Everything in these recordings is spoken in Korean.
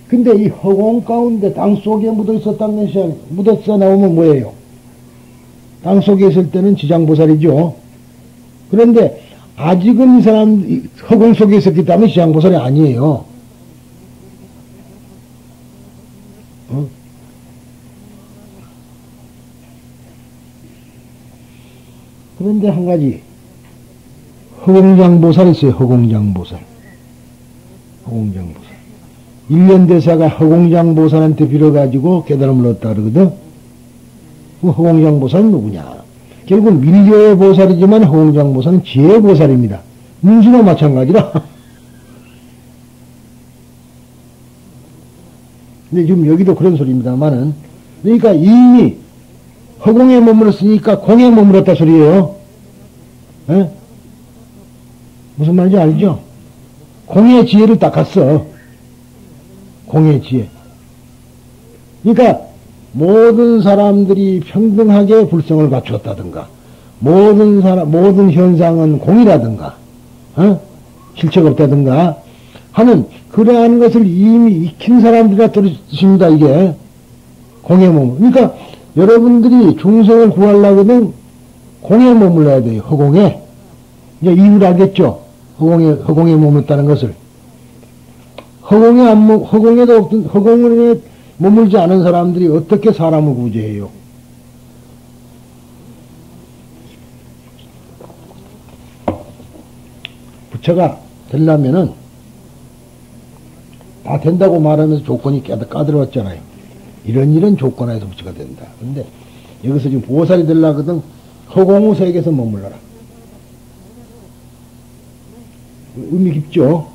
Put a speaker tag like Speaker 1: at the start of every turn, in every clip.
Speaker 1: 근데 이 허공 가운데 땅 속에 묻어 있었다는 것이 묻었어 나오면 뭐예요? 땅 속에 있을 때는 지장보살이죠. 그런데 아직은 이 사람 허공 속에 있었기 때문에 지장보살이 아니에요. 그런데 한 가지 허공장보살이 있어요. 허공장보살. 허공장보살. 일련대사가 허공장보살한테 빌어가지고 깨달음을 얻다 그러거든. 그 허공장보살은 누구냐? 결국 밀려의 보살이지만 허공장보살은 지혜의 보살입니다. 문수도 마찬가지라. 근데 지금 여기도 그런 소리입니다만은, 그러니까 이미 허공에 머물렀으니까 공에 머물렀다 소리예요. 에? 무슨 말인지 알죠? 공의 지혜를 닦았어. 공의 지혜. 그러니까 모든 사람들이 평등하게 불성을 갖추었다든가, 모든 현상은 공이라든가, 실체가 없다든가 하는 그러한 것을 이미 익힌 사람들이라 뜻입니다. 이게 공에 머물. 그러니까 여러분들이 중생을 구하려거든 공에 머물러야 돼요. 허공에. 이제 이유를 알겠죠? 허공에 머물렀다는 것을. 허공에 머물지 않은 사람들이 어떻게 사람을 구제해요? 부처가 되려면은 다 된다고 말하면서 조건이 까다로웠잖아요. 이런 조건에서 부처가 된다. 근데 여기서 지금 보살이 되려거든 허공의 세계에서 머물러라. 의미 깊죠?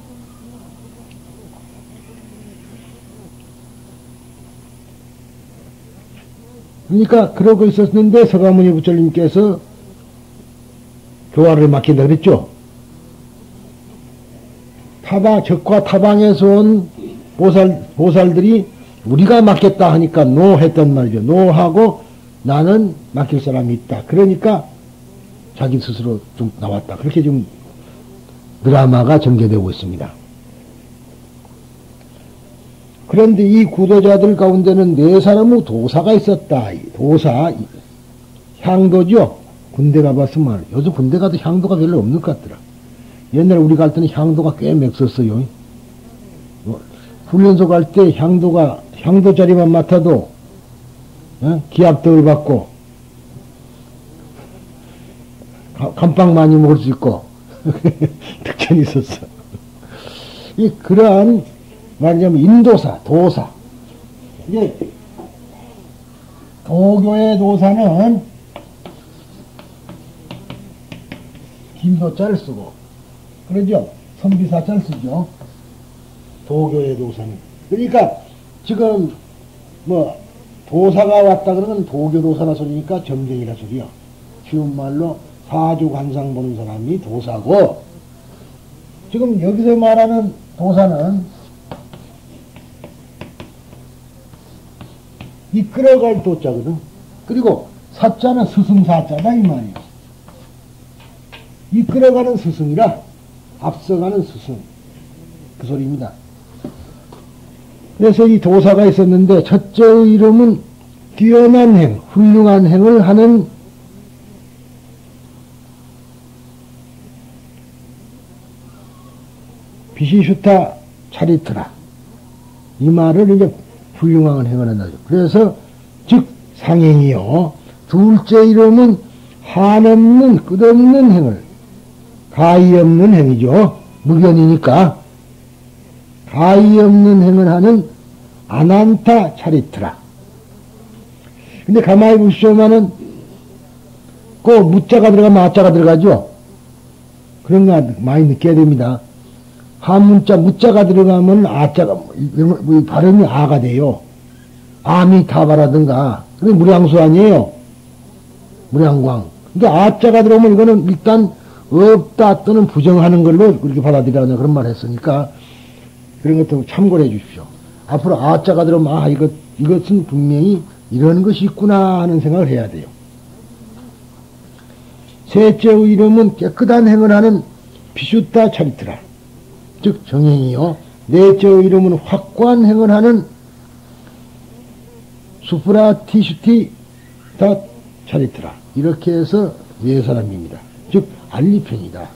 Speaker 1: 그러니까 그러고 있었는데 서가모니 부처님께서 교화를 맡긴다 그랬죠? 적과 타방에서 온 보살들이 우리가 맡겠다 하니까 노 했단 말이죠. 노 하고 나는 맡길 사람이 있다. 그러니까 자기 스스로 좀 나왔다. 그렇게 지금 드라마가 전개되고 있습니다. 그런데 이 구도자들 가운데는 네 사람의 도사가 있었다. 도사, 향도죠. 군대 가봤으면 요즘 군대 가도 향도가 별로 없는 것 같더라. 옛날에 우리 갈 때는 향도가 꽤 맥었어요. 훈련소 갈 때 향도 자리만 맡아도 기합덕을 받고 감빵 많이 먹을 수 있고 특전이 있었어. 그러한 말하자면 인도사, 도사. 이제 도교의 도사는 김도자를 쓰고, 그러죠? 선비사자를 쓰죠. 도교의 도사는. 그러니까 지금 도사가 왔다 그러면 도교도사라 소리니까 점쟁이라 소리요. 쉬운 말로 사주관상 보는 사람이 도사고, 지금 여기서 말하는 도사는 이끌어갈 도자거든. 그리고 사자는 스승사자다 이 말이에요. 이끌어가는 스승이라 앞서가는 스승 그 소리입니다. 그래서 이 도사가 있었는데 첫째의 이름은 뛰어난 행, 훌륭한 행을 하는 비시슈타 차리트라. 이 말을 이제 훌륭한 행을 한다죠. 그래서 즉 상행이요. 둘째 이름은 한없는 끝없는 행을, 가히 없는 행이죠. 무견이니까 가히 없는 행을 하는 아난타 차리트라. 근데 가만히 보시면은 꼭 무자가 들어가면 아자가 들어가죠. 그런 거 많이 느껴야 됩니다. 한문자 무자가 들어가면 아자가 발음이 아가 돼요. 아미타바라든가. 그게 무량수 아니에요. 무량광. 그러니까 아자가 들어오면 이거는 일단 없다 또는 부정하는 걸로 그렇게 받아들이라는 그런 말 했으니까 그런 것도 참고를 해 주십시오. 앞으로 아자가 들어오면 이것은 분명히 이런 것이 있구나 하는 생각을 해야 돼요. 셋째의 이름은 깨끗한 행을 하는 비슈타 차리트라. 즉 정행이요. 넷째 이름은 확관행을 하는 수프라티슈티 다 차리트라. 이렇게 해서 네 사람입니다. 즉 알리편이다.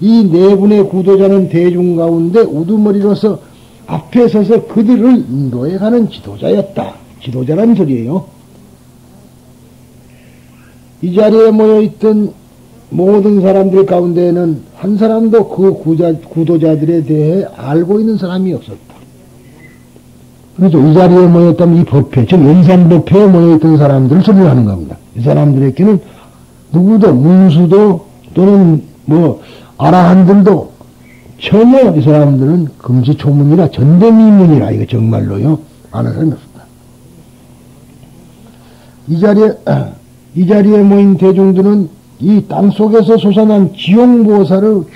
Speaker 1: 이 네 분의 구도자는 대중 가운데 우두머리로서 앞에 서서 그들을 인도해 가는 지도자였다. 지도자란 소리예요. 이 자리에 모여있던 모든 사람들 가운데에는 한 사람도 그 구도자들에 대해 알고 있는 사람이 없었다. 그래서 이 자리에 모였던 이 법회, 즉 연산법회에 모여있던 사람들을 소리를 하는 겁니다. 이 사람들에게는 누구도 문수도 또는 뭐 아라한들도 전혀 이 사람들은 금시초문이라 전대미문이라 이거 정말로요 아는 사람이 없습니다. 이 자리에 모인 대중들은 이 땅속에서 솟아난 지용보살의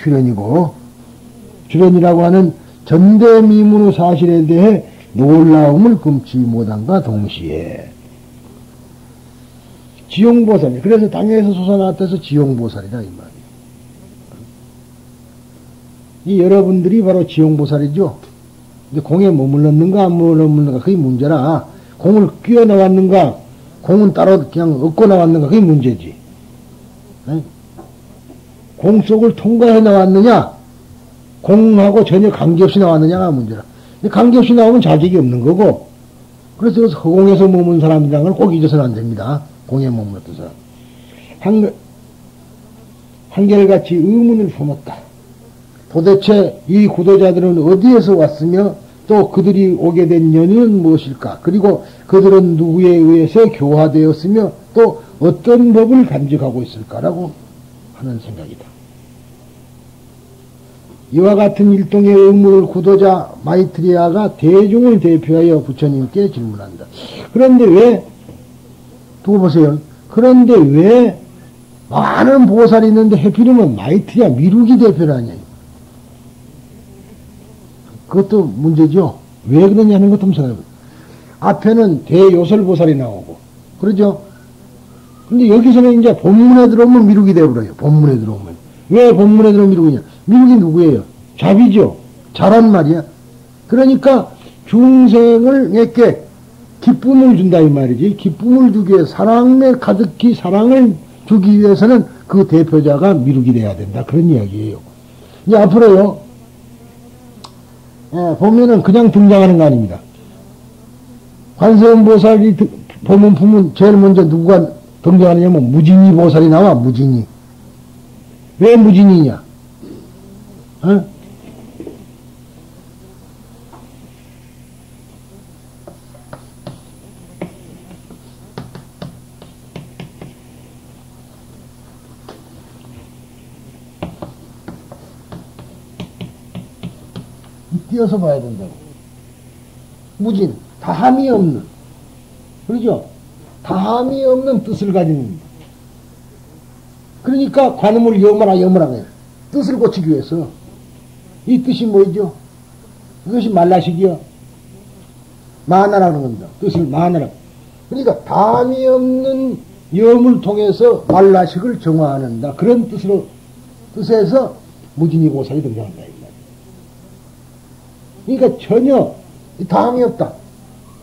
Speaker 1: 출현이라고 하는 전대미문의 사실에 대해 놀라움을 금치 못한과 동시에 지용보살, 그래서 땅에서 솟아났다서 지용보살이다 이 말이에요. 이 여러분들이 바로 지용보살이죠. 근데 공에 머물렀는가 안 머물렀는가 그게 문제라. 공을 끼워 나왔는가 공은 따로 그냥 얻고 나왔는가 그게 문제지. 공 속을 통과해 나왔느냐 공하고 전혀 관계없이 나왔느냐가 문제라. 근데 관계없이 나오면 자격이 없는 거고, 그래서 허공에서 머문 사람이라는 걸 꼭 잊어서는 안 됩니다. 공에 머물렀던 사람. 한결같이 의문을 품었다. 도대체 이 구도자들은 어디에서 왔으며 또 그들이 오게 된 연유는 무엇일까? 그리고 그들은 누구에 의해서 교화되었으며 또 어떤 법을 간직하고 있을까라고 하는 생각이다. 이와 같은 일동의 의문을 구도자 마이트리아가 대중을 대표하여 부처님께 질문한다. 그런데 왜, 두고 보세요. 그런데 왜 많은 보살이 있는데 해필이면 마이트리아 미루기 대표라냐. 그것도 문제죠. 왜 그러냐는 것도 한번 생각해보세요. 앞에는 대요설보살이 나오고, 그러죠? 근데 여기서는 이제 본문에 들어오면 미루기 되어버려요. 본문에 들어오면. 왜 본문에 들어오면 미루기냐? 미루기 누구예요? 잡이죠. 자란 말이야. 그러니까 중생을에게 기쁨을 준다 이 말이지. 기쁨을 주기 위해 사랑에 가득히 사랑을 주기 위해서는 그 대표자가 미루기 돼야 된다. 그런 이야기예요. 이제 앞으로요. 보면은 그냥 등장하는 거 아닙니다. 관세음보살이 보면 품은 제일 먼저 누구가 등장하느냐면 무진이 보살이 나와. 무진이. 왜 무진이냐? 띄어서 봐야 된다고. 무진, 다함이 없는, 그러죠? 다함이 없는 뜻을 가진 겁니다. 그러니까 관음을 염하라 해요. 뜻을 고치기 위해서. 이 뜻이 뭐죠? 이것이 말라식이요. 만화라는 겁니다. 뜻을 만화라. 그러니까 다함이 없는 염을 통해서 말라식을 정화하는다. 그런 뜻에서 무진이 보살이 등장한다. 그러니까 전혀 다함이 없다.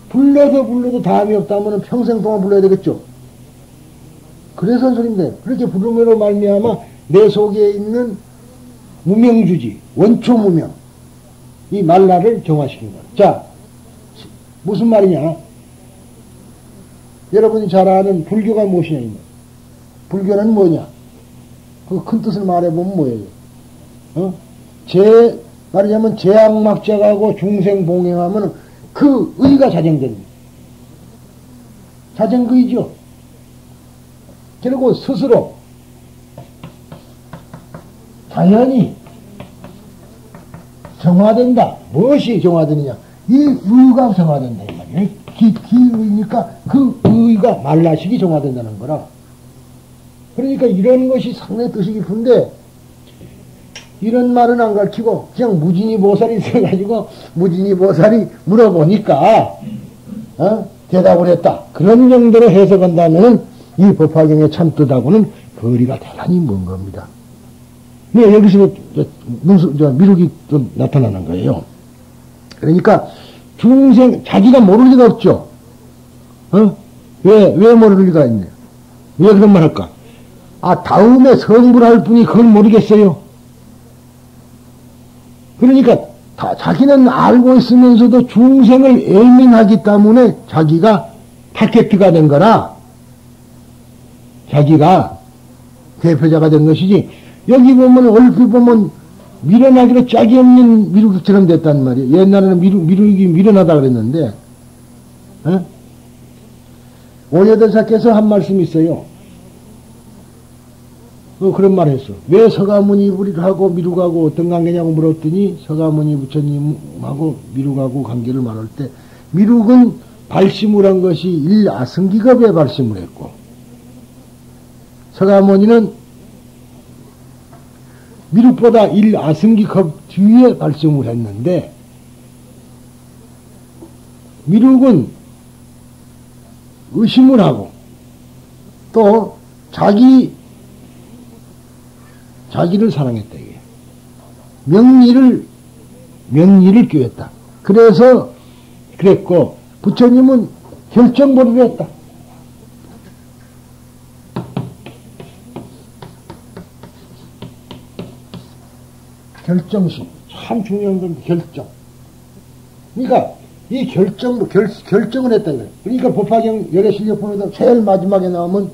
Speaker 1: 불러도 다함이 없다 하면 평생 동안 불러야 되겠죠. 그래서 한 소리인데, 그렇게 부름으로 말미암아 내 속에 있는 무명주지, 원초 무명, 이 말라를 정화시킨 거야. 자, 무슨 말이냐? 여러분이 잘 아는 불교가 무엇이냐? 불교는 뭐냐? 그 큰 뜻을 말해보면 뭐예요? 말하자면 제악막작하고 중생 봉행하면 그 의가 자정됩니다. 자정의죠. 그리고 스스로 자연이 정화된다. 무엇이 정화되느냐? 이 의가 정화된다. 이 말이에요. 기의니까 그 의가 말라식이 정화된다는 거라. 그러니까 이런 것이 상당히 뜻이 깊은데, 이런 말은 안 가르치고 그냥 무진이 보살이 있어가지고 무진이 보살이 물어보니까 대답을 했다. 그런 정도로 해석한다면 이 법화경의 참뜻하고는 거리가 대단히 먼 겁니다. 네, 여기서 미룩이 또 나타나는 거예요. 그러니까 중생, 자기가 모를 리가 없죠. 왜 모를 리가 있냐? 왜 그런 말 할까? 다음에 성불할 분이 그걸 모르겠어요. 그러니까 자기는 알고 있으면서도 중생을 예민하기 때문에 자기가 타겟트가 된 거라, 자기가 대표자가 된 것이지, 여기 보면, 얼핏 보면, 밀어나기로 짝이 없는 미루기처럼 됐단 말이에요. 옛날에는 미루기 밀어나다 그랬는데, 오녀대사께서 한 말씀이 있어요. 그런 말 했어. 왜 서가모니 우리하고 미루가고 어떤 관계냐고 물었더니, 서가모니 부처님하고 미루가고 관계를 말할 때, 미루은 발심을 한 것이 일아승기급에 발심을 했고, 서가모니는 미륵보다 일아승기급 뒤에 발심을 했는데, 미륵은 의심을 하고, 또 자기를 사랑했다, 이게. 명리를 꾀했다. 그래서 그랬고, 부처님은 결정벌이를 했다. 결정심. 참 중요한 건 결정. 그러니까, 이 결정을 했다, 이거예요. 그러니까 법화경 열애 실력본에도 제일 마지막에 나오면,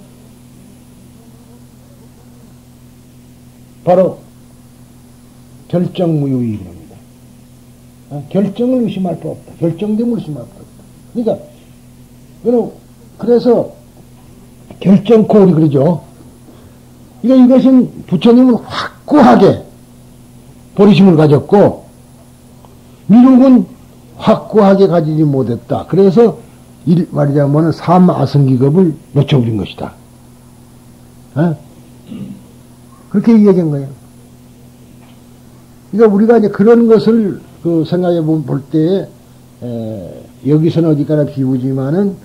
Speaker 1: 바로, 결정무효이 겁니다. 결정을 의심할 바 없다. 결정됨을 의심할 바 없다. 그러니까, 그래서, 결정코 우리 그러죠. 이것은 부처님은 확고하게 보리심을 가졌고, 미륵은 확고하게 가지지 못했다. 그래서, 말하자면, 삼아승기급을 놓쳐버린 것이다. 그렇게 얘기한 거예요. 그러니까 우리가 이제 그런 것을 생각해 볼 때에, 여기서는 어디까나 비우지만은,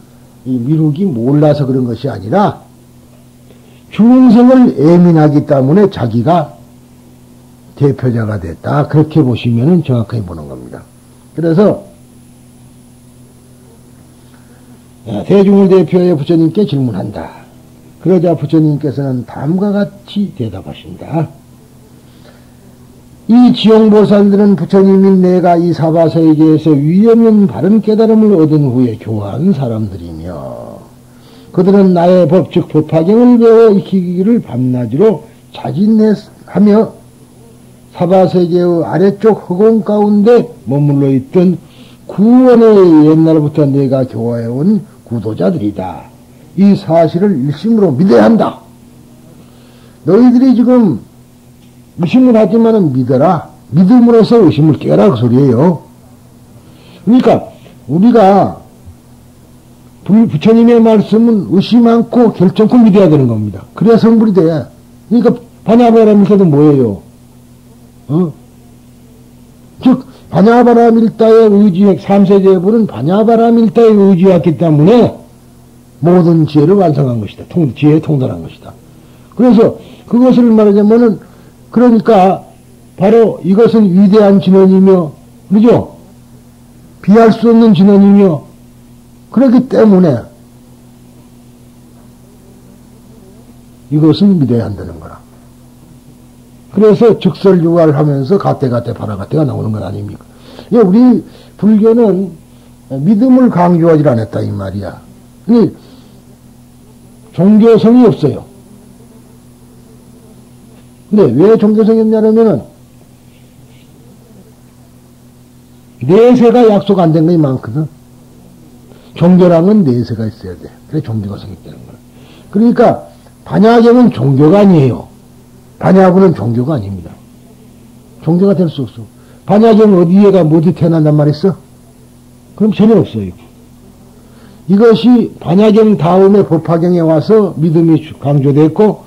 Speaker 1: 이 미륵이 몰라서 그런 것이 아니라, 중생을 예민하기 때문에 자기가 대표자가 됐다. 그렇게 보시면은 정확하게 보는 겁니다. 그래서, 대중을 대표해 부처님께 질문한다. 그러자 부처님께서는 다음과 같이 대답하신다. 이 지용보살들은 부처님인 내가 이 사바세계에서 위엄연 바른 깨달음을 얻은 후에 교화한 사람들이며, 그들은 나의 법, 즉 법화경을 배워 익히기를 밤낮으로 자진하며 사바세계의 아래쪽 허공 가운데 머물러 있던 구원의 옛날부터 내가 교화해온 구도자들이다. 이 사실을 일심으로 믿어야 한다. 너희들이 지금 의심을 하지만은 믿어라. 믿음으로써 의심을 깨라, 그 소리예요. 그러니까 우리가 부처님의 말씀은 의심 않고 결정코 믿어야 되는 겁니다. 그래야 성불이 돼. 그러니까 반야바라밀타도 뭐예요? 즉 반야바라밀타의 의지, 삼세제불은 반야바라밀타의 의지였기 때문에 모든 지혜를 완성한 것이다. 지혜에 통달한 것이다. 그래서 그것을 말하자면은, 그러니까 바로 이것은 위대한 진언이며, 그죠? 비할 수 없는 진언이며, 그렇기 때문에 이것은 믿어야 한다는 거라. 그래서 즉설유화를 하면서 가태가태 파라가태가 나오는 건 아닙니까? 우리 불교는 믿음을 강조하지 않았다, 이 말이야. 종교성이 없어요. 근데 왜 종교성이 없냐면은, 내세가 약속 안 된 것이 많거든. 종교랑은 내세가 있어야 돼. 그래 종교가 성립되는 거야. 그러니까 반야경은 종교가 아니에요. 반야부는 종교가 아닙니다. 종교가 될 수 없어. 반야경 어디에가 어디 태어난단 말이었어? 그럼 전혀 없어요. 이것이 반야경 다음에 법화경에 와서 믿음이 강조됐고,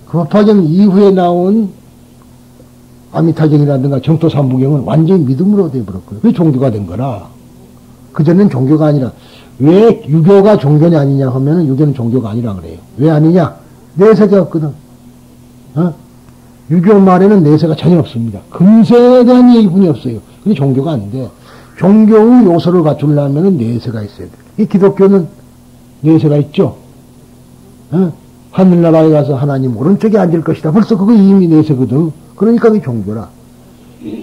Speaker 1: 그 법화경 이후에 나온 아미타경이라든가 정토삼부경은 완전히 믿음으로 되어버렸고요. 그게 종교가 된 거라. 그전엔 종교가 아니라, 왜 유교가 종교냐 아니냐 하면은 유교는 종교가 아니라 그래요. 왜 아니냐? 내세가 없거든. 유교 말에는 내세가 전혀 없습니다. 금세에 대한 얘기뿐이 없어요. 그게 종교가 아닌데, 종교의 요소를 갖추려면 내세가 있어야 돼. 이 기독교는 내세가 있죠. 어? 하늘나라에 가서 하나님 오른쪽에 앉을 것이다. 벌써 그거 이미 내세거든. 그러니까 그게 종교라.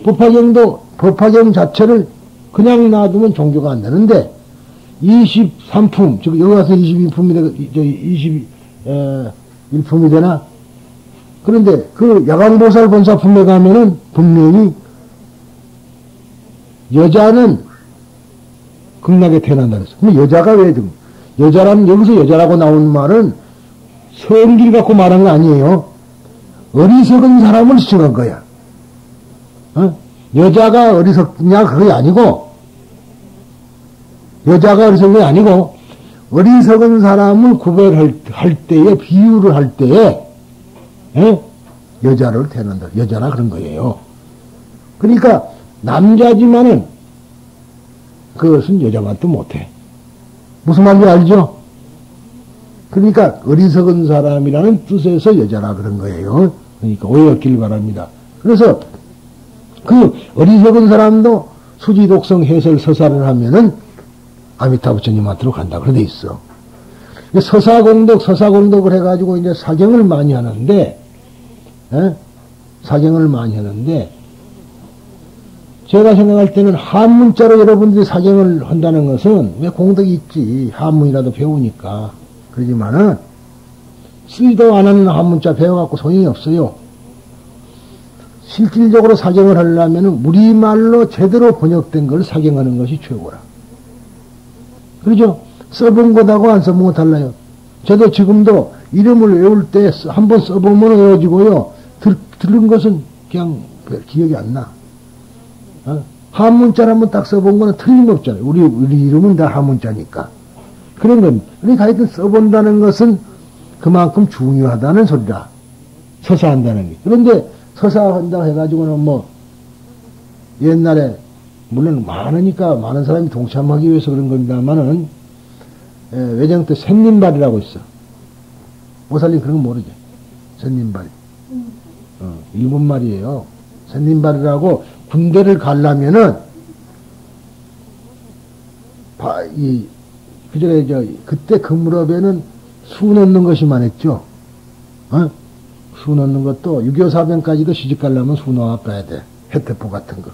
Speaker 1: 법화경도 법화경 자체를 그냥 놔두면 종교가 안 되는데 23품, 즉 여기 가서 22품이 되고 21품이 되나? 그런데 그 야광보살 본사품에 가면은 분명히 여자는 극락에 태어난다 그랬어. 근데 여자가 왜 여자라는, 여기서 여자라고 나온 말은 성질 갖고 말한 거 아니에요. 어리석은 사람을 지칭한 거야. 어? 여자가 어리석냐 그게 아니고, 여자가 어리석은 게 아니고, 어리석은 사람을 구별할 때에, 비유를 할 때에, 여자를 태어난다. 여자라 그런 거예요. 그러니까, 남자지만은, 그것은 여자만도 못해. 무슨 말인지 알죠? 그러니까, 어리석은 사람이라는 뜻에서 여자라 그런 거예요. 그러니까, 오해 없길 바랍니다. 그래서, 그 어리석은 사람도 수지독성 해설 서사를 하면은 아미타 부처님한테로 간다. 그래 돼 있어. 서사공덕을 해가지고 이제 사경을 많이 하는데, 사경을 많이 하는데, 제가 생각할 때는 한문자로 여러분들이 사경을 한다는 것은 왜 공덕이 있지. 한문이라도 배우니까. 그러지만은, 쓰지도 안 하는 한문자 배워갖고 소용이 없어요. 실질적으로 사경을 하려면 우리말로 제대로 번역된 걸 사경하는 것이 최고라. 그러죠? 써본 것하고 안 써본 것 달라요. 저도 지금도 이름을 외울 때 한번 써보면 외워지고요. 들은 것은 그냥 기억이 안 나. 한문자를 한번 딱 써본 거는 틀림없잖아요. 우리 이름은 다 한문자니까. 그런 건, 그러니까 하여튼 써본다는 것은 그만큼 중요하다는 소리다. 서사한다는 게. 그런데 서사한다고 해가지고는 뭐, 옛날에, 물론 많으니까 많은 사람이 동참하기 위해서 그런 겁니다만은, 외정 때 샌님발이라고 있어. 모살님 그런 거 모르지? 샌님발. 일본 말이에요. 샌님발이라고 군대를 가려면은, 그때 그 무렵에는 수 넣는 것이 많았죠. 수 넣는 것도 6.25사병까지도 시집 가려면 수 넣어 가야 돼. 해태포 같은 거.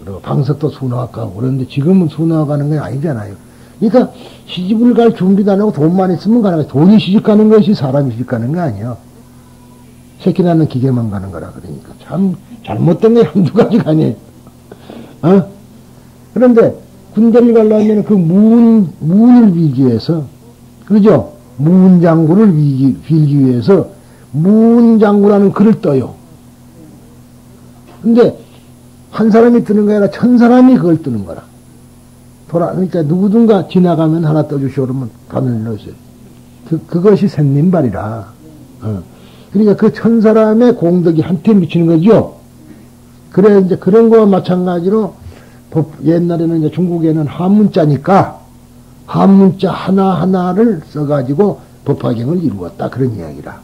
Speaker 1: 그리고 방석도 수 넣어 가고 그런데 지금은 수 넣어 가는 게 아니잖아요. 그러니까 시집을 갈 준비도 안 하고 돈만 있으면 가는 거야. 돈이 시집 가는 것이 사람이 시집 가는 거 아니야. 새끼 낳는 기계만 가는 거라 그러니까 참 잘못된 게 한두 가지가 아니에요. 그런데 군대를 가려면 그 무운을 빌기 위해서, 그러죠? 무운장구를 빌기 위해서 무운장구라는 글을 떠요. 근데 한 사람이 뜨는 게 아니라 1000사람이 그걸 뜨는 거라. 그러니까 누구든가 지나가면 하나 떠주시오 그러면 바늘 넣으세요. 그것이 샌님발이라. 그러니까 그 1000사람의 공덕이 한테 미치는 거죠. 그래, 이제 그런 거와 마찬가지로 옛날에는 이제 중국에는 한문자니까 한문자 하나하나를 써가지고 법화경을 이루었다. 그런 이야기라.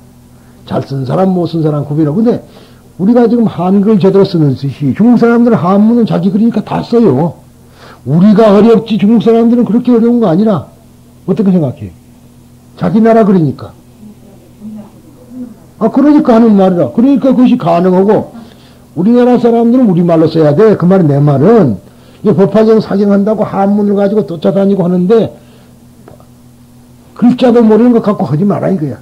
Speaker 1: 잘 쓴 사람, 못 쓴 사람 구별하고. 근데 우리가 지금 한글 제대로 쓰는 뜻이 중국 사람들은 한문은 자기 그러니까 다 써요. 우리가 어렵지 중국 사람들은 그렇게 어려운 거 아니라. 어떻게 생각해? 자기 나라 그러니까. 그러니까 하는 말이라. 그러니까 그것이 가능하고 우리나라 사람들은 우리말로 써야 돼. 그 말이 내 말은. 법화경 사경한다고 한문을 가지고 쫓아다니고 하는데 글자도 모르는 것 갖고 하지 마라 이거야.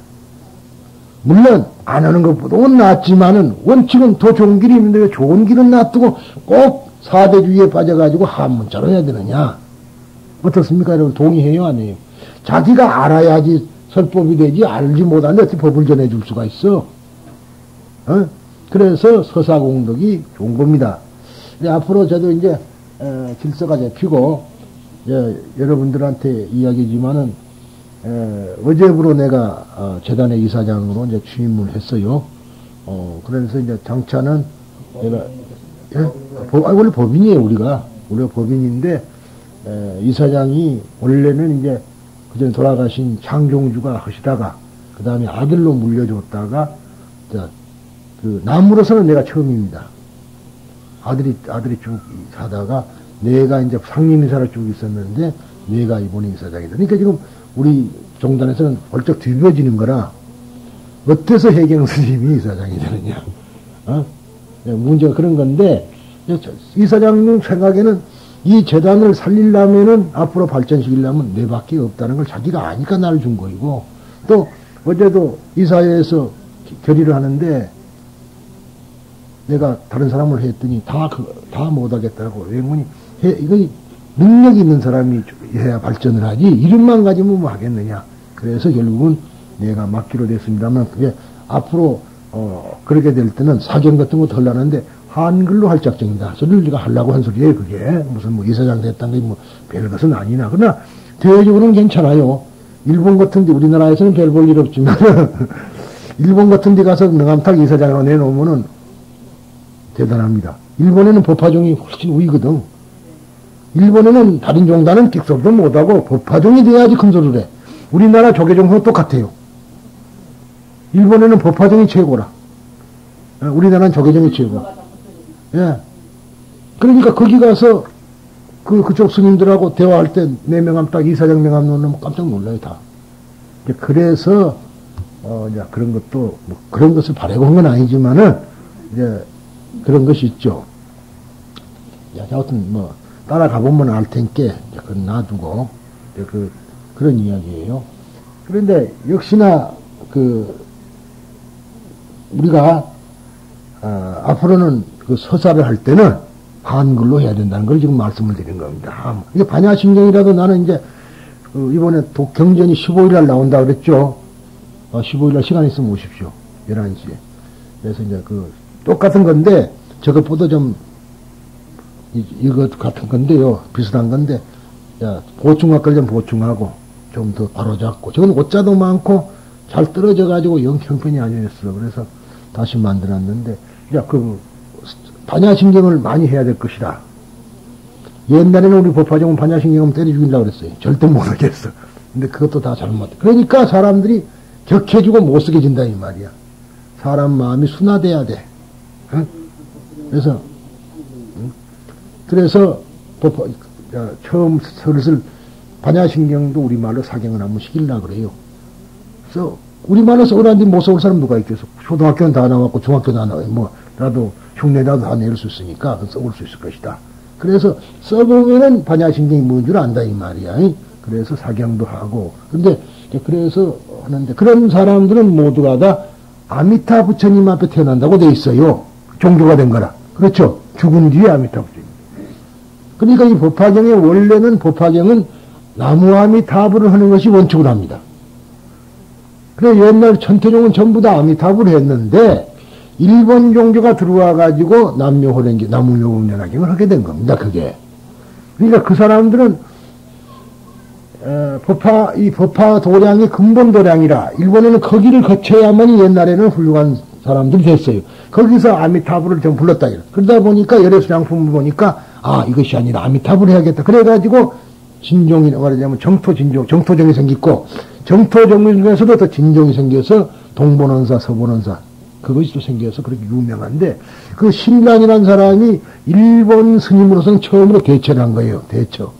Speaker 1: 물론 안 하는 것보다는 낫지만은 원칙은 더 좋은 길이 있는데 왜 좋은 길은 놔두고 꼭 사대주의에 빠져가지고 한문자로 해야 되느냐. 어떻습니까? 여러분 동의해요 안 해요? 자기가 알아야지 설법이 되지 알지 못하는데 어떻게 법을 전해줄 수가 있어. 그래서 서사공덕이 좋은 겁니다. 앞으로 저도 이제 질서가 잡히고 여러분들한테 이야기지만은 어제부로 내가 재단의 이사장으로 이제 취임을 했어요. 그래서 이제 장차는 내가 원래 법인이에요 우리가 법인인데 이사장이 원래는 이제 그전에 돌아가신 창종주가 하시다가 그 다음에 아들로 물려줬다가 그 남으로서는 내가 처음입니다. 아들이 쭉 사다가 내가 이제 상임이사로 쭉 있었는데 내가 이번에 이사장이다. 그러니까 지금 우리 종단에서는 벌쩍 뒤집어지는 거라 어때서 해경 스님이 이사장이 되느냐. 문제가 그런 건데 이사장님 생각에는 이 재단을 살리려면은 앞으로 발전시키려면 내밖에 없다는 걸 자기가 아니까 나를 준 거이고 또 어제도 이사회에서 결의를 하는데 내가 다른 사람을 했더니 다 못하겠다고 외문이 이거 능력이 있는 사람이 해야 발전을 하지 이름만 가지면 뭐 하겠느냐. 그래서 결국은 내가 맡기로 됐습니다만 그게 앞으로 그렇게 될 때는 사경 같은 것도 하려는데 한글로 할 작정이다. 소리를 네가 하려고 한 소리예요. 그게 무슨 뭐 이사장 됐다는 게 뭐 별 것은 아니나. 그러나 대외적으로는 괜찮아요. 일본 같은데 우리나라에서는 별 볼 일 없지만 일본 같은데 가서 명함탁 이사장으로 내놓으면은 대단합니다. 일본에는 법화종이 훨씬 우위거든. 일본에는 다른 종단은 객석도 못하고 법화종이 돼야지 큰 소리를 해. 우리나라 조계종도 똑같아요. 일본에는 법화종이 최고라. 우리나라는 조계종이 최고. 예. 그러니까 거기 가서 그쪽 스님들하고 대화할 때 내 명함 딱 이사장 명함 놓으면 깜짝 놀라요, 다. 그래서, 이제 그런 것도, 뭐 그런 것을 바라고 한 건 아니지만은, 이제 그런 것이 있죠. 야, 아무튼 뭐, 따라가보면 알 테니까, 그건 놔두고, 그런 이야기예요. 그런데 역시나, 우리가, 앞으로는 그 서사를 할 때는 한글로 해야 된다는 걸 지금 말씀을 드린 겁니다. 이게 반야심경이라도 나는 이제, 이번에 경전이 15일날 나온다 그랬죠. 15일날 시간 있으면 오십시오. 11시에. 그래서 이제 똑같은 건데, 저것보다 좀, 이것 같은 건데요. 비슷한 건데, 보충할 걸 좀 보충하고, 좀 더 바로잡고, 저건 옷자도 많고, 잘 떨어져가지고 영 형편이 아니었어. 그래서 다시 만들었는데, 반야심경을 많이 해야 될 것이다. 옛날에는 우리 법화종은 반야심경을 때려 죽이려고 그랬어요. 절대 못 하겠어. 근데 그것도 다 잘못. 그러니까 사람들이 격해지고 못 쓰게 진다, 이 말이야. 사람 마음이 순화돼야 돼. 응? 그래서, 처음 슬슬 반야심경도 우리말로 사경을 한번 시키려고 그래요. 그래서, 우리말로 써오라는데 못 써올 사람 누가 있겠어? 초등학교는 다 나왔고, 중학교는 다 나와요. 뭐, 나도 흉내라도 다 낼 수 있으니까 써올 수 있을 것이다. 그래서 써보면은 반야심경이 뭔 줄 안다 이 말이야. 그래서 사경도 하고. 근데 그래서 하는데 그런 사람들은 모두가 다 아미타 부처님 앞에 태어난다고 돼 있어요. 종교가 된 거라. 그렇죠. 죽은 뒤에 아미타 부처님. 그러니까 이 법화경의 원래는 법화경은 나무 아미타불을 하는 것이 원칙으로 합니다. 그래 옛날 천태종은 전부 다 아미타불을 했는데 일본 종교가 들어와가지고 남묘호랭기, 나무묘운연화경을 하게 된 겁니다, 그게. 그러니까 그 사람들은, 이 법화 도량이 근본 도량이라, 일본에는 거기를 거쳐야만이 옛날에는 훌륭한 사람들이 됐어요. 거기서 아미타불을 좀 불렀다. 그러다 보니까 열애수량품을 보니까, 이것이 아니라 아미타불을 해야겠다. 그래가지고, 진종이라고 말하자면 정토정이 생겼고, 정토정 중에서도 더 진종이 생겨서, 동본원사, 서본원사, 그것이 또 생겨서 그렇게 유명한데, 그 신란이라는 사람이 일본 스님으로서는 처음으로 대처를 한 거예요. 대처.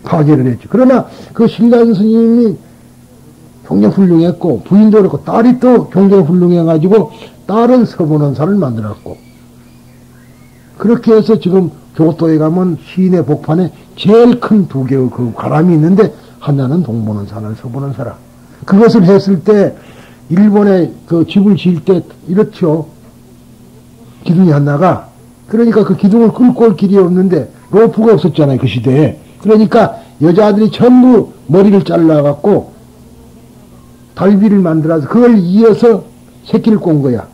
Speaker 1: 파괴를 했죠. 그러나 그 신란 스님이 굉장히 훌륭했고, 부인도 그렇고, 딸이 또 굉장히 훌륭해가지고, 딸은 서본원사를 만들었고, 그렇게 해서 지금 교토에 가면 시내 복판에 제일 큰 두 개의 그 가람이 있는데, 하나는 동본원사, 하나는 서본원사라. 그것을 했을 때, 일본에 그 집을 지을 때 이렇죠. 기둥이 하나가. 그러니까 그 기둥을 끌고 올 길이 없는데 로프가 없었잖아요. 그 시대에. 그러니까 여자들이 전부 머리를 잘라갖고 달비를 만들어서 그걸 이어서 새끼를 꼰 거야.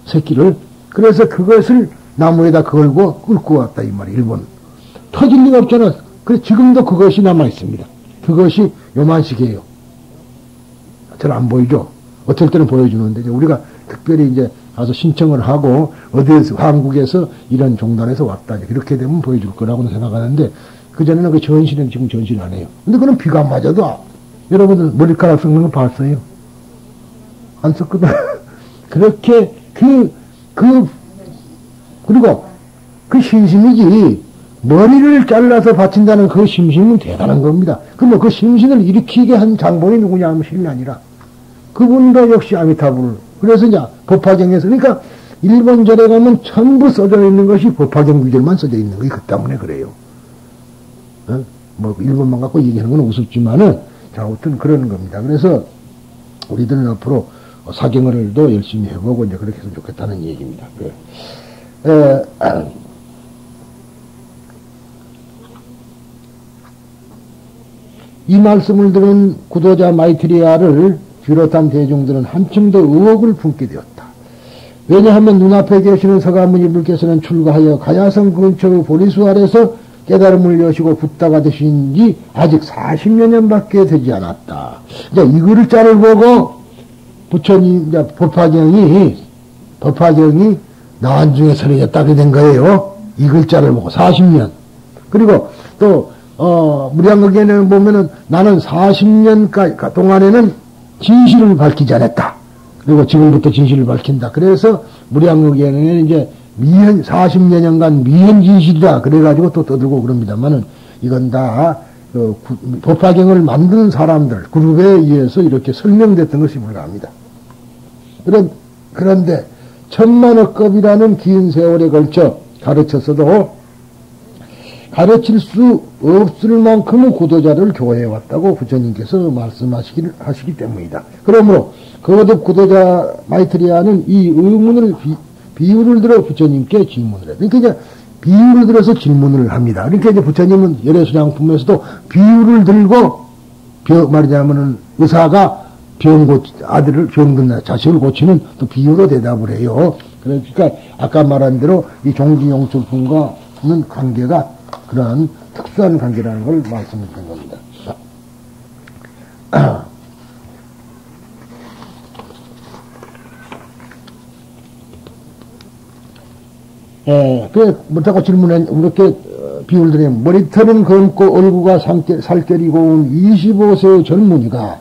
Speaker 1: 새끼를. 그래서 그것을 나무에다 걸고 끌고 왔다 이 말이야. 일본. 터질 리가 없잖아. 그래서 지금도 그것이 남아있습니다. 그것이 요만식이에요. 잘 안 보이죠? 어떨 때는 보여주는데, 우리가 특별히 이제 가서 신청을 하고, 어디에서, 한국에서 이런 종단에서 왔다. 이렇게 되면 보여줄 거라고 생각하는데, 그전에는 그 전시는 지금 전시를 안 해요. 근데 그건 비가 맞아도, 여러분들 머리카락 섞는 거 봤어요? 안 섞거든. 그렇게, 그 그리고 그 신심이지, 머리를 잘라서 바친다는 그 심심은 대단한 겁니다. 그러면 그 심신을 일으키게 한 장본이 누구냐 하면 신라니라. 그분도 역시 아미타불. 그래서 이제 법화경에서, 그러니까 일본 절에 가면 전부 써져 있는 것이 법화경 구절만 써져 있는 거예요. 그 때문에 그래요. 뭐 일본만 갖고 얘기하는 건 우습지만은, 자, 아무튼 그러는 겁니다. 그래서 우리들은 앞으로 사경을도 열심히 해보고 이제 그렇게 했으면 좋겠다는 얘기입니다. 이 말씀을 들은 구도자 마이트리아를 비롯한 대중들은 한층 더 의혹을 품게 되었다. 왜냐하면 눈앞에 계시는 서가모니분께서는 출가하여 가야성 근처의 보리수 아래서 깨달음을 여시고 붓다가 되신 지 아직 40여 년밖에 되지 않았다. 이제 이 글자를 보고 부처님, 이제 법화경이 나한중에 설해졌다게 된 거예요. 이 글자를 보고 40년. 그리고 또 무량극에는 보면은 나는 40년 동안에는 진실을 밝히지 않았다. 그리고 지금부터 진실을 밝힌다. 그래서 무량극에는 이제 40여 년간 미현 진실이다. 그래가지고 또 떠들고 그럽니다만은 이건 다 법화경을 만드는 사람들, 그룹에 의해서 이렇게 설명됐던 것이 불가합니다. 그런데 천만억겁이라는 긴 세월에 걸쳐 가르쳤어도 가르칠 수 없을 만큼의 구도자를 교화해왔다고 부처님께서 말씀하시기 때문이다. 그러므로 거듭 구도자 마이트리아는 이 의문을 비유를 들어 부처님께 질문을 해요. 그러니까 이제 비유를 들어서 질문을 합니다. 그러니까 이제 부처님은 열애수량품에서도 비유를 들고 말하자면은 의사가 아들을 병든 자식을 고치는 또 비유로 대답을 해요. 그러니까 아까 말한 대로 이 종기용출품과는 관계가 그러한 특수한 관계라는 걸 말씀드린 겁니다. 뭐 자꾸 질문에 이렇게 비유를 드리면 머리털은 검고 얼굴과 살결이 고운 25세의 젊은이가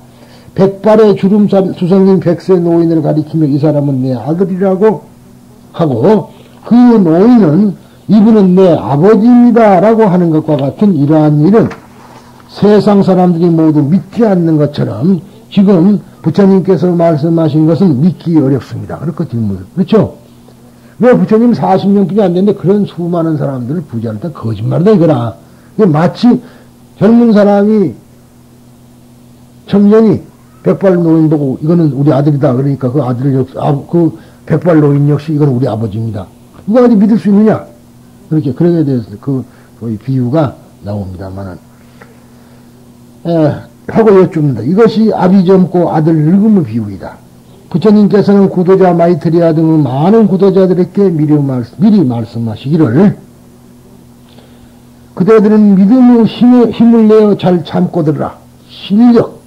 Speaker 1: 백발의 주름살 수성인 100세 노인을 가리키며 이 사람은 내 아들이라고 하고 그 노인은 이분은 내 아버지입니다 라고 하는 것과 같은 이러한 일은 세상 사람들이 모두 믿지 않는 것처럼 지금 부처님께서 말씀하신 것은 믿기 어렵습니다. 그렇게 질문을. 그렇죠? 왜 부처님 40년뿐이 안 됐는데 그런 수많은 사람들을 부자한테 거짓말이다 이거라. 마치 젊은 사람이 청년이 백발 노인 보고 이거는 우리 아들이다. 그러니까 그 아들을 그 백발 노인 역시 이건 우리 아버지입니다. 누가 어디 믿을 수 있느냐? 그렇게 그러게 대해서 그 비유가 나옵니다만은 하고 여쭙는다. 이것이 아비 젊고 아들 늙음의 비유이다. 부처님께서는 구도자 마이트리아 등의 많은 구도자들에게 미리 말씀하시기를 그대들은 믿음의 힘을 내어 잘 참고 들으라. 실력,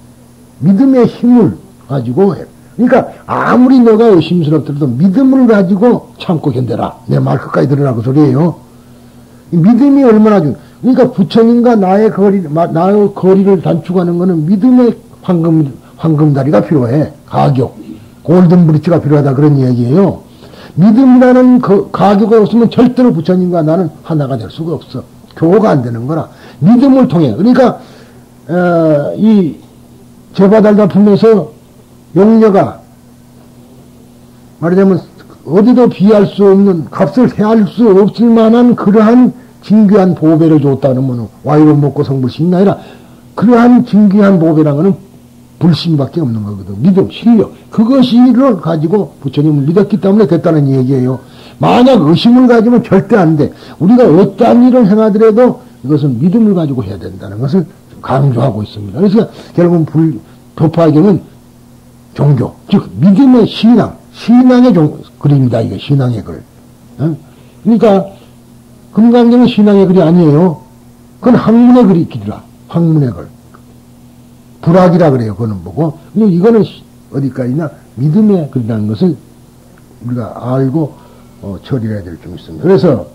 Speaker 1: 믿음의 힘을 가지고 해. 그러니까 아무리 너가 의심스럽더라도 믿음을 가지고 참고 견뎌라. 내 말 끝까지 들으라 그 소리예요. 믿음이 얼마나 그러니까 부처님과 나의 거리를 단축하는 것은 믿음의 황금다리가 필요해. 가격. 골든 브릿지가 필요하다 그런 얘기예요. 믿음이라는 가격이 없으면 절대로 부처님과 나는 하나가 될 수가 없어. 교호가 안 되는 거라. 믿음을 통해. 그러니까 이 제바달다 품에서 용녀가 말하자면 어디도 비할 수 없는 값을 헤아릴 수 없을 만한 그러한 진귀한 보배를 줬다는 뭐는 와이로 먹고 성불심이 아니라 그러한 진귀한 보배라는 것은 불신밖에 없는 거거든. 믿음, 실력. 그것을 가지고 부처님을 믿었기 때문에 됐다는 얘기예요. 만약 의심을 가지면 절대 안 돼. 우리가 어떠한 일을 행하더라도 이것은 믿음을 가지고 해야 된다는 것을 강조하고 있습니다. 그래서 결국은 법화경은 종교, 즉 믿음의 신앙의 글입니다. 이게 신앙의 글. 그러니까 금강경은 신앙의 글이 아니에요. 그건 학문의 글이라. 학문의 글. 불학이라 그래요. 그거는 보고. 근데 이거는 어디까지나 믿음의 글이라는 것을 우리가 알고 처리해야 될 점 있습니다. 그래서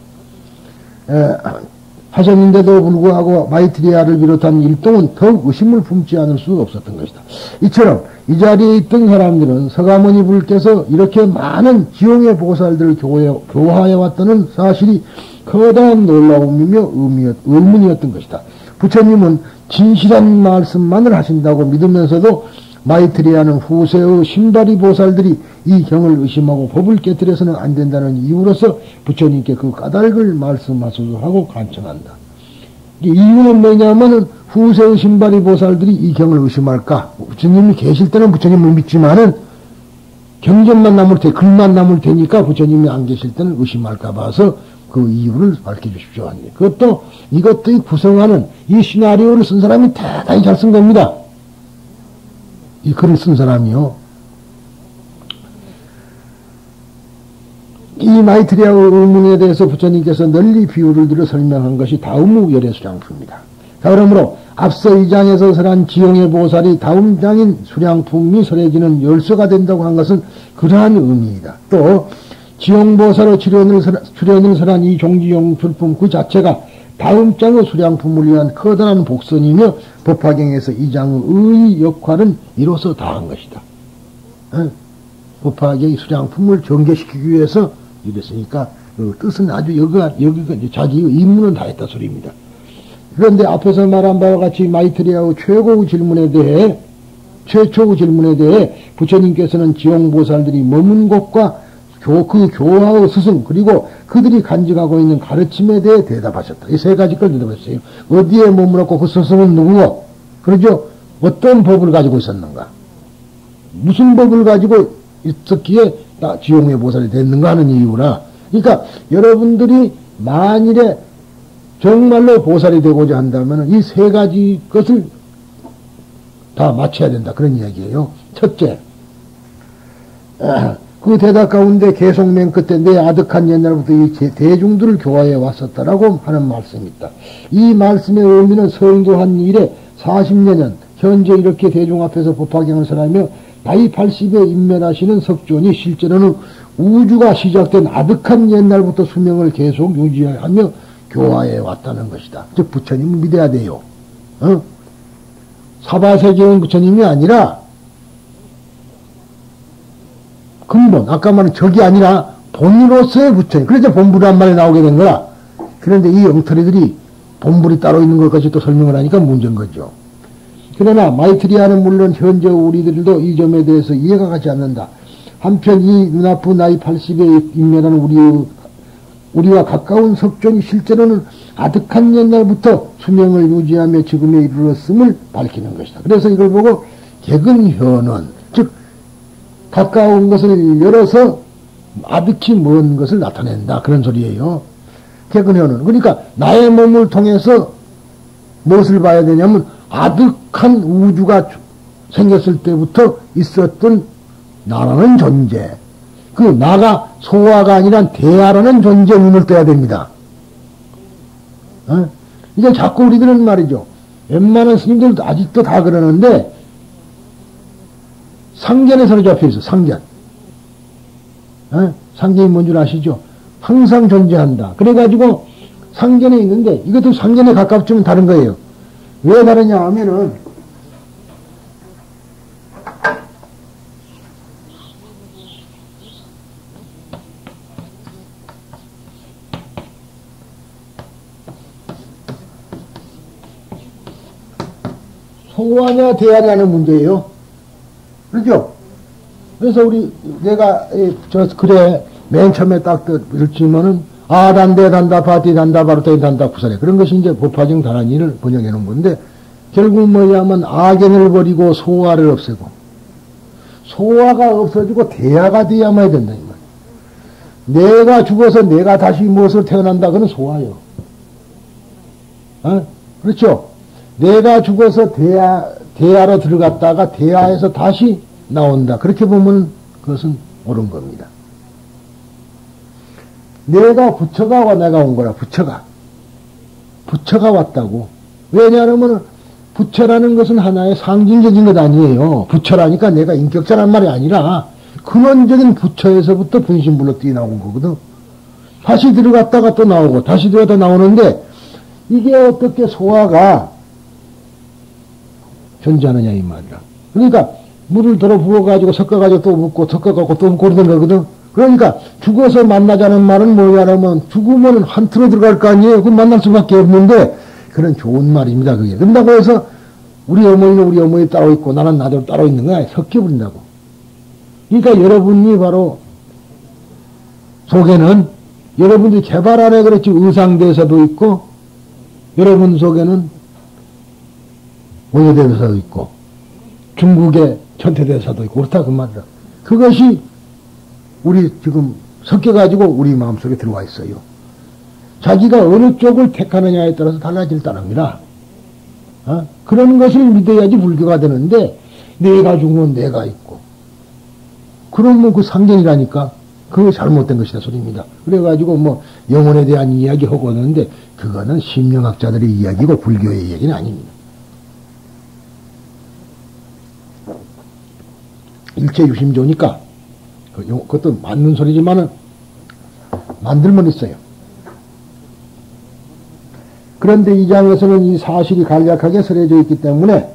Speaker 1: 하셨는데도 불구하고 마이트리아를 비롯한 일동은 더욱 의심을 품지 않을 수 없었던 것이다. 이처럼 이 자리에 있던 사람들은 서가모니 불께서 이렇게 많은 지용의 보살들을 교화해 왔다는 사실이 커다란 놀라움이며 의문이었던 것이다. 부처님은 진실한 말씀만을 하신다고 믿으면서도 마이트리아는 후세의 신바리 보살들이 이 경을 의심하고 법을 깨뜨려서는 안 된다는 이유로서 부처님께 그 까닭을 말씀하소서 하고 간청한다. 이유는 뭐냐면은 후세의 신바리 보살들이 이 경을 의심할까? 부처님이 계실 때는 부처님을 믿지만은 경전만 남을 테, 글만 남을 테니까 부처님이 안 계실 때는 의심할까 봐서 그 이유를 밝혀주십시오. 그것도 이것도 구성하는 이 시나리오를 쓴 사람이 대단히 잘 쓴 겁니다. 이 글을 쓴 사람이요. 이 마이트리아의 의문에 대해서 부처님께서 널리 비유를 들어 설명한 것이 다음의 열애수량품입니다. 자, 그러므로 앞서 이 장에서 설한 지용의 보살이 다음 장인 수량품이 설해지는 열쇠가 된다고 한 것은 그러한 의미이다. 또 지용보살의 출연을 설한 이 종지용출품 그 자체가 다음 장의 수량품을 위한 커다란 복선이며 법화경에서 이 장의 의 역할은 이로써 다한 것이다. 법화경의 수량품을 전개시키기 위해서 이랬으니까 그 뜻은 아주 여기가 자기의 임무는 다 했다 소리입니다. 그런데 앞에서 말한 바와 같이 마이트리아의 최초의 질문에 대해 부처님께서는 지용보살들이 머문 곳과 그 교화의 스승 그리고 그들이 간직하고 있는 가르침에 대해 대답하셨다. 이 세 가지 걸 대답했어요. 어디에 머물렀고 그 스승은 누구고 그러죠? 어떤 법을 가지고 있었는가? 무슨 법을 가지고 있었기에 지용의 보살이 됐는가 하는 이유나 그러니까 여러분들이 만일에 정말로 보살이 되고자 한다면 이 세 가지 것을 다 맞춰야 된다. 그런 이야기예요. 첫째, 그 대답 가운데 계속 맨 끝에 내 아득한 옛날부터 이 대중들을 교화해 왔었다라고 하는 말씀이 있다. 이 말씀의 의미는 성도한 이래 40여 년 현재 이렇게 대중 앞에서 법화경을 설하며 나이 80에 인멸하시는 석존이 실제로는 우주가 시작된 아득한 옛날부터 수명을 계속 유지하며 교화해 왔다는 것이다. 즉 부처님을 믿어야 돼요. 사바세계의 부처님이 아니라 근본, 아까 말한 적이 아니라 본으로서의 부처님. 그래서 본불이란 말이 나오게 된 거야. 그런데 이 엉터리들이 본불이 따로 있는 것까지 또 설명을 하니까 문제인 거죠. 그러나 마이트리아는 물론 현재 우리들도 이 점에 대해서 이해가 가지 않는다. 한편 이 눈아프 나이 80에 인멸한 우리와 가까운 석존이 실제로는 아득한 옛날부터 수명을 유지하며 지금에 이르렀음을 밝히는 것이다. 그래서 이걸 보고 객은현원, 즉 가까운 것을 열어서 아득히 먼 것을 나타낸다. 그런 소리예요. 객은현원. 그러니까 나의 몸을 통해서 무엇을 봐야 되냐면 아득한 우주가 생겼을 때부터 있었던 나라는 존재. 그 나가 소화가 아니라 대하라는 존재에 눈을 떠야 됩니다. 이제 자꾸 우리들은 말이죠. 웬만한 스님들도 아직도 다 그러는데 상견에 서로 잡혀있어. 상견. 상견이 뭔 줄 아시죠? 항상 존재한다. 그래가지고 상견에 있는데 이것도 상견에 가깝지만 다른 거예요. 왜 다르냐 하면은 소화냐 대하냐는 문제예요. 그렇죠? 그래서 내가 저 글에 맨 처음에 딱 읽지면은 단대 단다 파티 단다 바로테이 단다 구사래 그런 것이 이제 법화경 다란이를 번역해 놓은 건데 결국 뭐냐면 악연을 버리고 소화를 없애고 소화가 없어지고 대하가 돼야만 된다 이 말. 내가 죽어서 내가 다시 무엇으로 태어난다 그건 소화요. 그렇죠? 내가 죽어서 대하로 들어갔다가 대하에서 다시 나온다. 그렇게 보면 그것은 옳은 겁니다. 내가 부처가 내가 온 거라. 부처가 왔다고. 왜냐하면 부처라는 것은 하나의 상징적인 것 아니에요. 부처라니까 내가 인격자란 말이 아니라 근원적인 부처에서부터 분신불로 뛰어나온 거거든. 다시 들어갔다가 또 나오고 다시 들어갔다 나오는데 이게 어떻게 소화가 존재하느냐 이 말이야. 그러니까 물을 덜어 부어가지고 섞어가지고 또 붓고 섞어가지고 또 붓고 그러는 거거든. 그러니까 죽어서 만나자는 말은 뭐냐면 죽으면 한 틀어 들어갈 거 아니에요. 그럼 만날 수밖에 없는데 그런 좋은 말입니다. 그게. 그런다고 해서 우리 어머니는 우리 어머니 따로 있고 나는 나대로 따로 있는 거야. 섞여버린다고. 그러니까 여러분이 바로 속에는 여러분들이 개발 안에 그렇지 의상대사도 있고 여러분 속에는 오여대사도 있고 중국의 천태대사도 있고 그렇다 그 말이다. 그것이 우리 지금 섞여가지고 우리 마음속에 들어와 있어요. 자기가 어느 쪽을 택하느냐에 따라서 달라질 따릅니다. 그런 것을 믿어야지 불교가 되는데 내가 죽으면 내가 있고 그러면 그 상견이라니까 그거 잘못된 것이다 소리입니다. 그래가지고 뭐 영혼에 대한 이야기 하고 하는데 그거는 심령학자들의 이야기고 불교의 이야기는 아닙니다. 일체유심조니까 그것도 맞는 소리지만은 만들면 있어요. 그런데 이 장에서는 이 사실이 간략하게 설해져 있기 때문에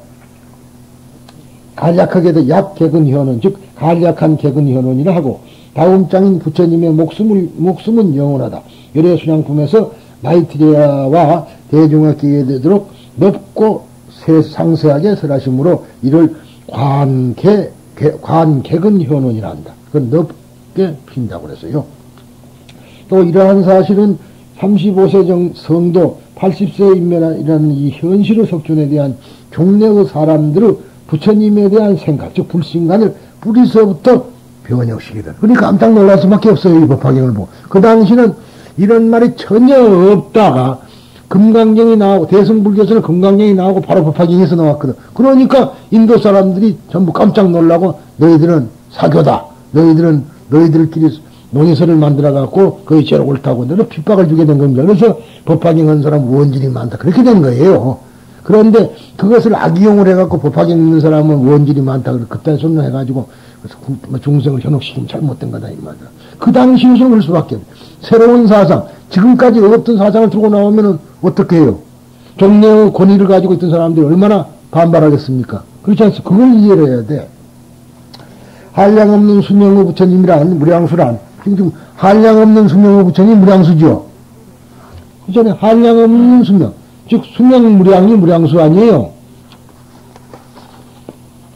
Speaker 1: 간략하게도 약개근현원 즉 간략한 개근현원이라 하고 다음 장인 부처님의 목숨은 영원하다. 열애순양품에서 마이트레야와 대중학기에 되도록 넓고 상세하게 설하심으로 이를 관개근현원이라 한다. 그건 넓게 핀다고 그랬어요. 또 이러한 사실은 35세 성도 80세 인면이라는 이 현실의 석준에 대한 종래의 사람들의 부처님에 대한 생각, 즉 불신간을 뿌리서부터 변혁시키게 돼. 그러니까 깜짝 놀랄 수밖에 없어요. 이 법화경을 보고. 그 당시는 이런 말이 전혀 없다가 금강경이 나오고 대승불교에서는 금강경이 나오고 바로 법화경에서 나왔거든. 그러니까 인도 사람들이 전부 깜짝 놀라고 너희들은 사교다. 너희들끼리 논의서를 만들어갖고 그게 제일 옳다고 너는 핍박을 주게 된 겁니다. 그래서 법화경 한 사람 원진이 많다. 그렇게 된 거예요. 그런데 그것을 악용을 해갖고 법화경 있는 사람은 원진이 많다. 그때 손해가지고 중생을 현혹시키면 잘못된 거다 이 말이야. 그 당시에서는 그럴 수밖에 없어요. 새로운 사상, 지금까지 없던 사상을 들고 나오면은 어떻게 해요? 종래의 권위를 가지고 있던 사람들이 얼마나 반발하겠습니까? 그렇지 않습니까? 그걸 이해를 해야 돼. 한량없는 수명의 부처님이란 무량수란 지금 한량없는 수명의 부처님 무량수죠. 그 전에 한량없는 수명 즉 수명 무량이 무량수 아니에요.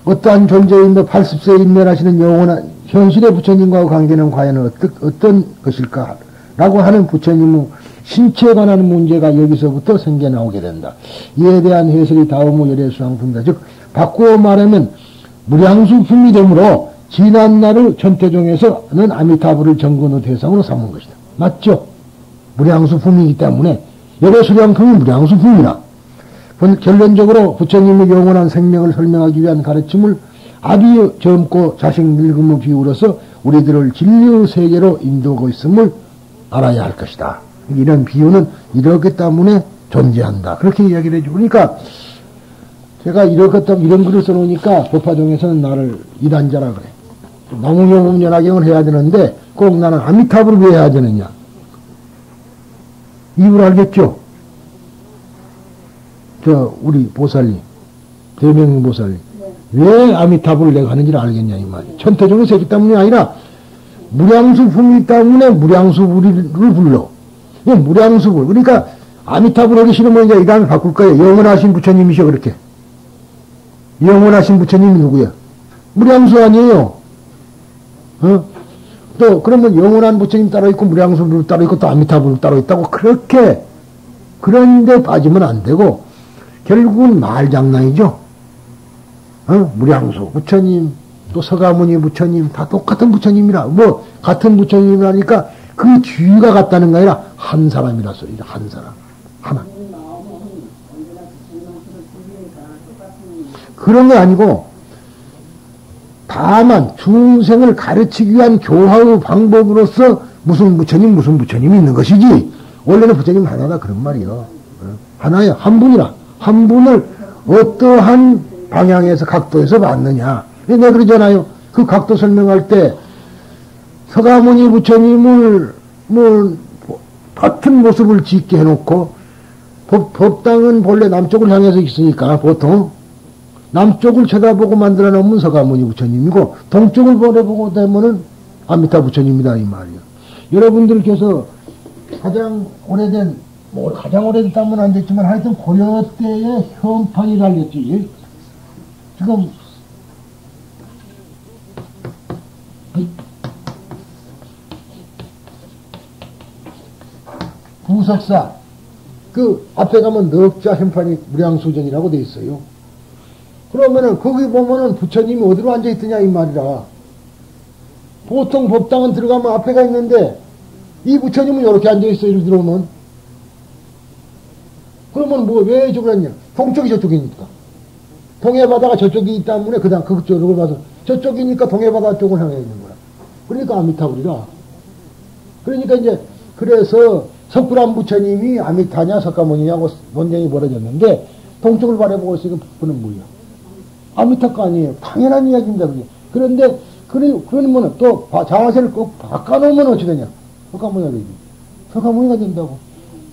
Speaker 1: 어떠한 존재인데 80세 인면하시는 영원한 현실의 부처님과의 관계는 과연 어떤 것일까? 라고 하는 부처님의 신체에 관한 문제가 여기서부터 생겨나오게 된다. 이에 대한 해설이 다음의 열애수양품이다. 즉 바꾸어 말하면 무량수품이 되므로 지난날의 천태종에서는 아미타불을 정근의 대상으로 삼은 것이다. 맞죠? 무량수품이기 때문에 열애수량품이 무량수품이라 결론적으로 부처님의 영원한 생명을 설명하기 위한 가르침을 아주 젊고 자식 늙음의 비유로서 우리들을 진리의 세계로 인도하고 있음을 알아야 할 것이다. 이런 비유는 이렇기 때문에 존재한다. 그렇게 이야기를 해주고 그러니까 제가 이런 글을 써놓으니까 법화종에서는 나를 이단자라 그래. 나무용음연화경을 해야 되는데 꼭 나는 아미타불을 왜 해야 되느냐. 이유를 알겠죠? 우리 보살님, 대명보살님. 왜 아미타불을 내가 하는지를 알겠냐, 이 말이야. 천태종에서 했기 때문이 아니라, 무량수품이기 때문에 무량수불을 불러. 무량수불. 그러니까, 아미타불 하기 싫으면 이제 이 다음에 바꿀 거예요. 영원하신 부처님이셔, 그렇게. 영원하신 부처님이 누구야? 무량수 아니에요. 또, 그러면 영원한 부처님 따로 있고, 무량수불 따로 있고, 또 아미타불 따로 있다고, 그렇게, 그런데 빠지면 안 되고, 결국은 말장난이죠. 무량수 부처님, 또 서가모니 부처님, 다 똑같은 부처님이라, 뭐, 같은 부처님이라니까 그 주의가 같다는 게 아니라 한 사람이라 소리죠. 한 사람. 하나. 그런 거 아니고, 다만 중생을 가르치기 위한 교화의 방법으로서 무슨 부처님이 있는 것이지, 원래는 부처님 하나다. 그런 말이요. 하나야. 한 분이라. 한 분을 어떠한 방향에서 각도에서 봤느냐. 내가 그러잖아요. 그 각도 설명할 때 서가모니 부처님을 같은 모습을 짓게 해놓고 법당은 본래 남쪽을 향해서 있으니까 보통 남쪽을 쳐다보고 만들어 놓으면 서가모니 부처님이고 동쪽을 보내보고 되면은 아미타 부처님이다 이 말이야. 여러분들께서 가장 오래된 뭐 가장 오래됐다면 안 됐지만 하여튼 고려 때의 현판이 달렸지. 지금 구석사 그 앞에 가면 넉자 현판이 무량수전이라고 돼 있어요. 그러면은 거기 보면은 부처님이 어디로 앉아 있더냐 이 말이라. 보통 법당은 들어가면 앞에가 있는데 이 부처님은 이렇게 앉아 있어 이렇게 들어오면. 그러면 뭐 왜 저걸 했냐? 동쪽이 저쪽이니까. 동해바다가 저쪽이 있기 때문에 그다음 그쪽으로 가서 저쪽이니까 동해바다 쪽을 향해 있는 거야. 그러니까 아미타불이라. 그러니까 이제 그래서 석굴암 부처님이 아미타냐 석가모니냐고 논쟁이 벌어졌는데 동쪽을 바라보고 있으니까 그는 뭐야? 아미타가 아니에요. 당연한 이야기입니다. 그게. 그런데 그러면 또 자세를 꼭 바꿔놓으면 어찌 되냐? 석가모니가 되지. 석가모니가 된다고.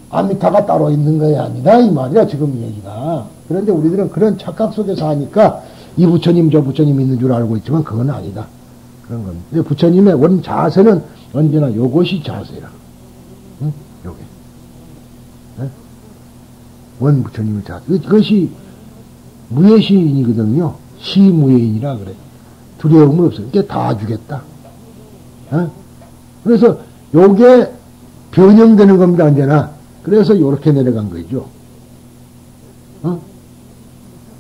Speaker 1: 아미타가 따로 있는 거야 아니다 이 말이야 지금 얘기가. 그런데 우리들은 그런 착각 속에서 하니까 이 부처님 저 부처님 있는 줄 알고 있지만 그건 아니다. 그런 겁니다. 부처님의 원 자세는 언제나 요것이 자세라. 응? 요게. 네? 원 부처님의 자세. 그것이 무예시인이거든요. 시무예인이라 그래. 두려움은 없어요. 이게 다 주겠다. 어? 그래서 요게 변형되는 겁니다, 언제나. 그래서 요렇게 내려간 거죠. 어?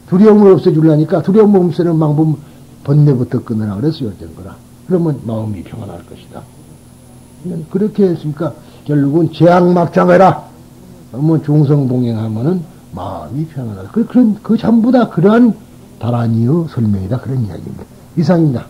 Speaker 1: 두려움을 없애주려니까 두려움을 없애는 방법 번뇌부터 끊으라 그래서 요렇게 된 거라. 그러면 마음이 평안할 것이다. 그렇게 했으니까 결국은 재앙막장해라. 그러면 중성봉행하면은 마음이 평안하다. 그 전부 다 그러한 다란이요 설명이다. 그런 이야기입니다. 이상입니다.